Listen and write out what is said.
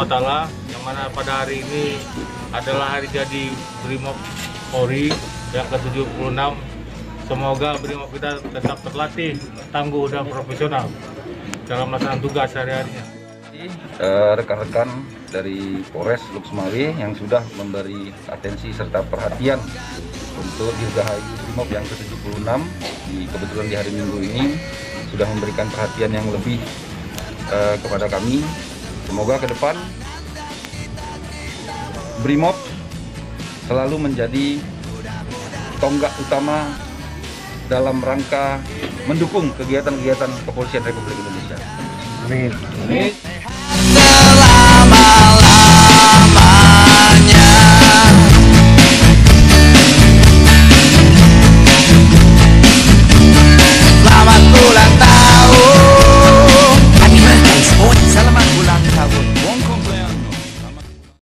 Subhanahu wa Ta'ala, yang mana pada hari ini adalah hari jadi Brimob Polri yang ke-76. Semoga Brimob kita tetap terlatih, tangguh dan profesional dalam melaksanakan tugas sehari-harinya. Rekan-rekan dari Polres Luxmawe yang sudah memberi atensi serta perhatian untuk Dirgahayu Brimob yang ke-76 kebetulan di hari Minggu ini sudah memberikan perhatian yang lebih kepada kami. Semoga ke depan Brimob selalu menjadi tonggak utama dalam rangka mendukung kegiatan-kegiatan kepolisian Republik Indonesia. Amin. Amin. Selama-lamanya